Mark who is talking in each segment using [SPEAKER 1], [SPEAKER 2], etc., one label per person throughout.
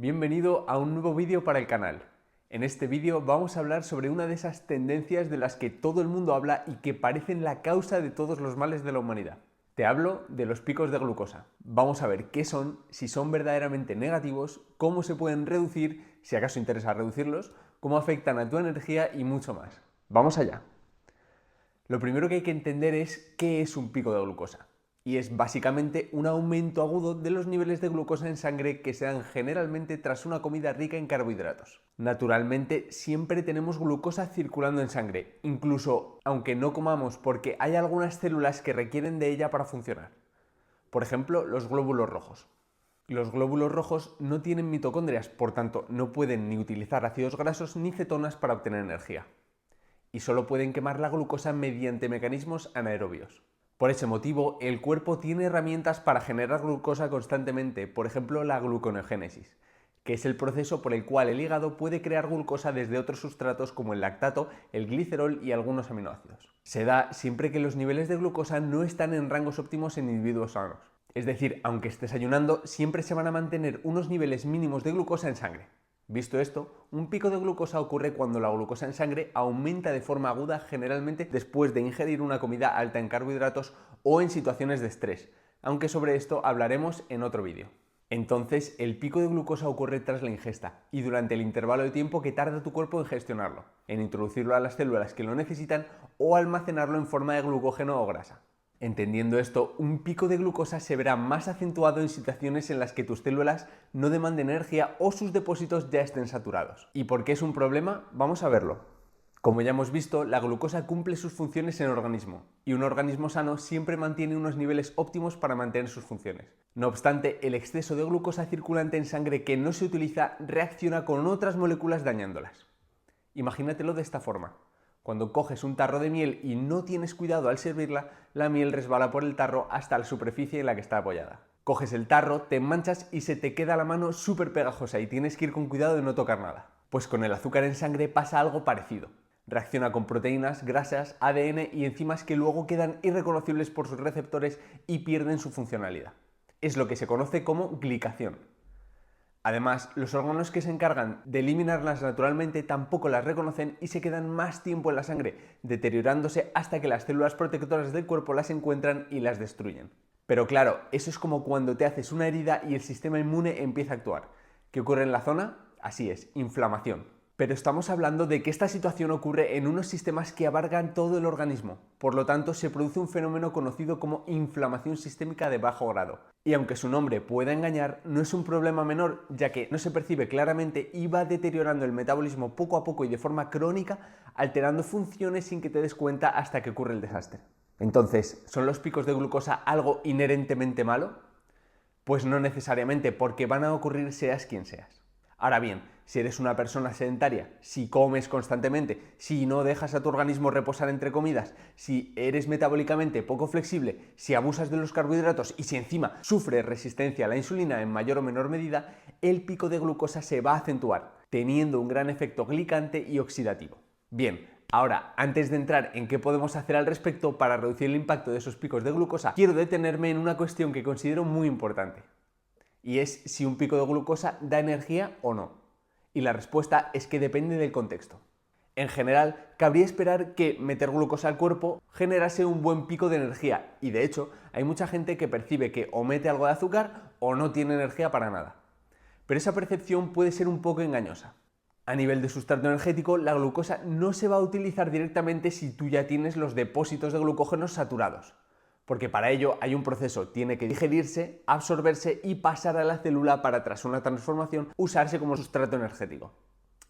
[SPEAKER 1] Bienvenido a un nuevo vídeo para el canal. En este vídeo vamos a hablar sobre una de esas tendencias de las que todo el mundo habla y que parecen la causa de todos los males de la humanidad. Te hablo de los picos de glucosa. Vamos a ver qué son, si son verdaderamente negativos, cómo se pueden reducir, si acaso interesa reducirlos, cómo afectan a tu energía y mucho más. Vamos allá. Lo primero que hay que entender es qué es un pico de glucosa. Y es básicamente un aumento agudo de los niveles de glucosa en sangre que se dan generalmente tras una comida rica en carbohidratos. Naturalmente, siempre tenemos glucosa circulando en sangre, incluso aunque no comamos, porque hay algunas células que requieren de ella para funcionar. Por ejemplo, los glóbulos rojos. Los glóbulos rojos no tienen mitocondrias, por tanto, no pueden ni utilizar ácidos grasos ni cetonas para obtener energía. Y solo pueden quemar la glucosa mediante mecanismos anaerobios. Por ese motivo, el cuerpo tiene herramientas para generar glucosa constantemente, por ejemplo la gluconeogénesis, que es el proceso por el cual el hígado puede crear glucosa desde otros sustratos como el lactato, el glicerol y algunos aminoácidos. Se da siempre que los niveles de glucosa no están en rangos óptimos en individuos sanos. Es decir, aunque estés ayunando, siempre se van a mantener unos niveles mínimos de glucosa en sangre. Visto esto, un pico de glucosa ocurre cuando la glucosa en sangre aumenta de forma aguda, generalmente después de ingerir una comida alta en carbohidratos o en situaciones de estrés, aunque sobre esto hablaremos en otro vídeo. Entonces, el pico de glucosa ocurre tras la ingesta y durante el intervalo de tiempo que tarda tu cuerpo en gestionarlo, en introducirlo a las células que lo necesitan o almacenarlo en forma de glucógeno o grasa. Entendiendo esto, un pico de glucosa se verá más acentuado en situaciones en las que tus células no demanden energía o sus depósitos ya estén saturados. ¿Y por qué es un problema? Vamos a verlo. Como ya hemos visto, la glucosa cumple sus funciones en el organismo, y un organismo sano siempre mantiene unos niveles óptimos para mantener sus funciones. No obstante, el exceso de glucosa circulante en sangre que no se utiliza reacciona con otras moléculas dañándolas. Imagínatelo de esta forma. Cuando coges un tarro de miel y no tienes cuidado al servirla, la miel resbala por el tarro hasta la superficie en la que está apoyada. Coges el tarro, te manchas y se te queda la mano súper pegajosa y tienes que ir con cuidado de no tocar nada. Pues con el azúcar en sangre pasa algo parecido. Reacciona con proteínas, grasas, ADN y enzimas que luego quedan irreconocibles por sus receptores y pierden su funcionalidad. Es lo que se conoce como glicación. Además, los órganos que se encargan de eliminarlas naturalmente tampoco las reconocen y se quedan más tiempo en la sangre, deteriorándose hasta que las células protectoras del cuerpo las encuentran y las destruyen. Pero claro, eso es como cuando te haces una herida y el sistema inmune empieza a actuar. ¿Qué ocurre en la zona? Así es, inflamación. Pero estamos hablando de que esta situación ocurre en unos sistemas que abarcan todo el organismo. Por lo tanto, se produce un fenómeno conocido como inflamación sistémica de bajo grado. Y aunque su nombre pueda engañar, no es un problema menor, ya que no se percibe claramente y va deteriorando el metabolismo poco a poco y de forma crónica, alterando funciones sin que te des cuenta hasta que ocurre el desastre. Entonces, ¿son los picos de glucosa algo inherentemente malo? Pues no necesariamente, porque van a ocurrir seas quien seas. Ahora bien, si eres una persona sedentaria, si comes constantemente, si no dejas a tu organismo reposar entre comidas, si eres metabólicamente poco flexible, si abusas de los carbohidratos y si encima sufres resistencia a la insulina en mayor o menor medida, el pico de glucosa se va a acentuar, teniendo un gran efecto glicante y oxidativo. Bien, ahora, antes de entrar en qué podemos hacer al respecto para reducir el impacto de esos picos de glucosa, quiero detenerme en una cuestión que considero muy importante. Y es si un pico de glucosa da energía o no. Y la respuesta es que depende del contexto. En general, cabría esperar que meter glucosa al cuerpo generase un buen pico de energía, y de hecho, hay mucha gente que percibe que o mete algo de azúcar o no tiene energía para nada. Pero esa percepción puede ser un poco engañosa. A nivel de sustrato energético, la glucosa no se va a utilizar directamente si tú ya tienes los depósitos de glucógeno saturados. Porque para ello hay un proceso, tiene que digerirse, absorberse y pasar a la célula para, tras una transformación, usarse como sustrato energético.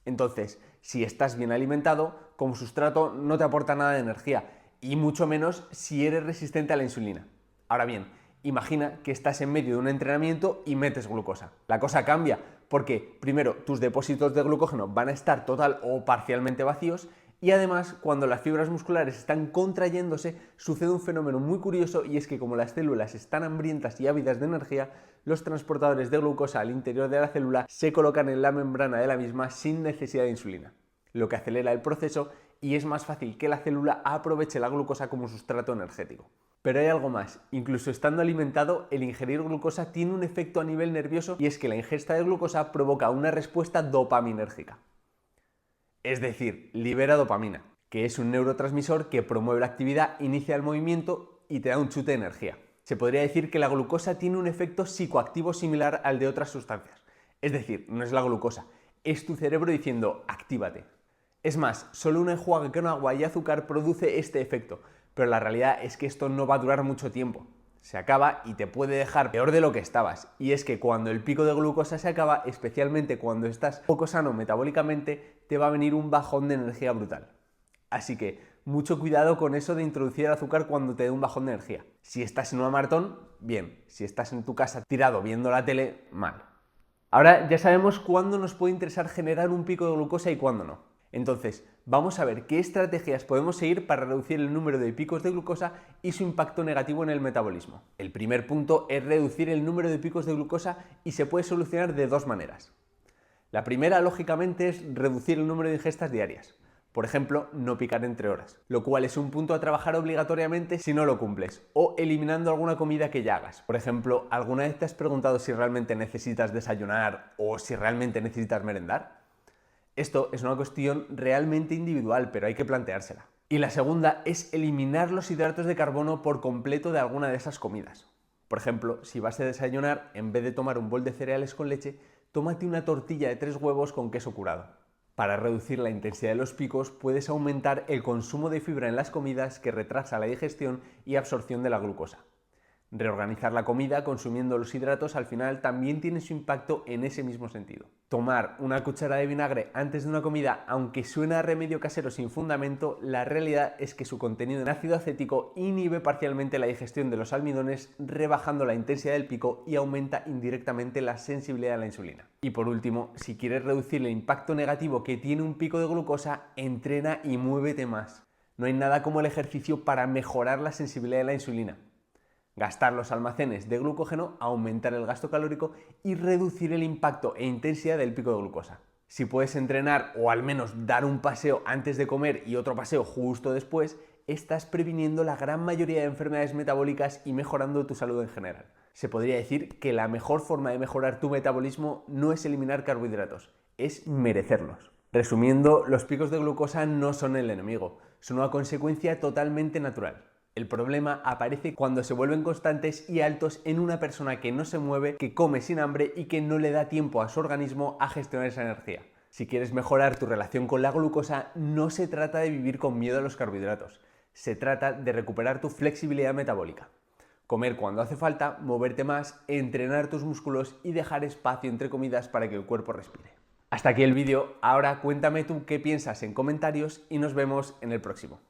[SPEAKER 1] Entonces, si estás bien alimentado, como sustrato no te aporta nada de energía, y mucho menos si eres resistente a la insulina. Ahora bien, imagina que estás en medio de un entrenamiento y metes glucosa. La cosa cambia, porque primero tus depósitos de glucógeno van a estar total o parcialmente vacíos, y además, cuando las fibras musculares están contrayéndose, sucede un fenómeno muy curioso, y es que como las células están hambrientas y ávidas de energía, los transportadores de glucosa al interior de la célula se colocan en la membrana de la misma sin necesidad de insulina, lo que acelera el proceso y es más fácil que la célula aproveche la glucosa como sustrato energético. Pero hay algo más, incluso estando alimentado, el ingerir glucosa tiene un efecto a nivel nervioso y es que la ingesta de glucosa provoca una respuesta dopaminérgica. Es decir, libera dopamina, que es un neurotransmisor que promueve la actividad, inicia el movimiento y te da un chute de energía. Se podría decir que la glucosa tiene un efecto psicoactivo similar al de otras sustancias. Es decir, no es la glucosa, es tu cerebro diciendo actívate. Es más, solo un enjuague con agua y azúcar produce este efecto, pero la realidad es que esto no va a durar mucho tiempo. Se acaba y te puede dejar peor de lo que estabas. Y es que cuando el pico de glucosa se acaba, especialmente cuando estás poco sano metabólicamente, te va a venir un bajón de energía brutal. Así que mucho cuidado con eso de introducir el azúcar cuando te dé un bajón de energía. Si estás en una maratón, bien. Si estás en tu casa tirado viendo la tele, mal. Ahora ya sabemos cuándo nos puede interesar generar un pico de glucosa y cuándo no. Entonces, vamos a ver qué estrategias podemos seguir para reducir el número de picos de glucosa y su impacto negativo en el metabolismo. El primer punto es reducir el número de picos de glucosa y se puede solucionar de dos maneras. La primera, lógicamente, es reducir el número de ingestas diarias. Por ejemplo, no picar entre horas, lo cual es un punto a trabajar obligatoriamente si no lo cumples, o eliminando alguna comida que ya hagas. Por ejemplo, ¿alguna vez te has preguntado si realmente necesitas desayunar o si realmente necesitas merendar? Esto es una cuestión realmente individual, pero hay que planteársela. Y la segunda es eliminar los hidratos de carbono por completo de alguna de esas comidas. Por ejemplo, si vas a desayunar, en vez de tomar un bol de cereales con leche, tómate una tortilla de 3 huevos con queso curado. Para reducir la intensidad de los picos, puedes aumentar el consumo de fibra en las comidas que retrasa la digestión y absorción de la glucosa. Reorganizar la comida consumiendo los hidratos al final también tiene su impacto en ese mismo sentido. Tomar una cuchara de vinagre antes de una comida, aunque suena a remedio casero sin fundamento, la realidad es que su contenido en ácido acético inhibe parcialmente la digestión de los almidones, rebajando la intensidad del pico y aumenta indirectamente la sensibilidad a la insulina. Y por último, si quieres reducir el impacto negativo que tiene un pico de glucosa, entrena y muévete más. No hay nada como el ejercicio para mejorar la sensibilidad a la insulina. Gastar los almacenes de glucógeno, aumentar el gasto calórico y reducir el impacto e intensidad del pico de glucosa. Si puedes entrenar o al menos dar un paseo antes de comer y otro paseo justo después, estás previniendo la gran mayoría de enfermedades metabólicas y mejorando tu salud en general. Se podría decir que la mejor forma de mejorar tu metabolismo no es eliminar carbohidratos, es merecerlos. Resumiendo, los picos de glucosa no son el enemigo, son una consecuencia totalmente natural. El problema aparece cuando se vuelven constantes y altos en una persona que no se mueve, que come sin hambre y que no le da tiempo a su organismo a gestionar esa energía. Si quieres mejorar tu relación con la glucosa, no se trata de vivir con miedo a los carbohidratos, se trata de recuperar tu flexibilidad metabólica. Comer cuando hace falta, moverte más, entrenar tus músculos y dejar espacio entre comidas para que el cuerpo respire. Hasta aquí el vídeo, ahora cuéntame tú qué piensas en comentarios y nos vemos en el próximo.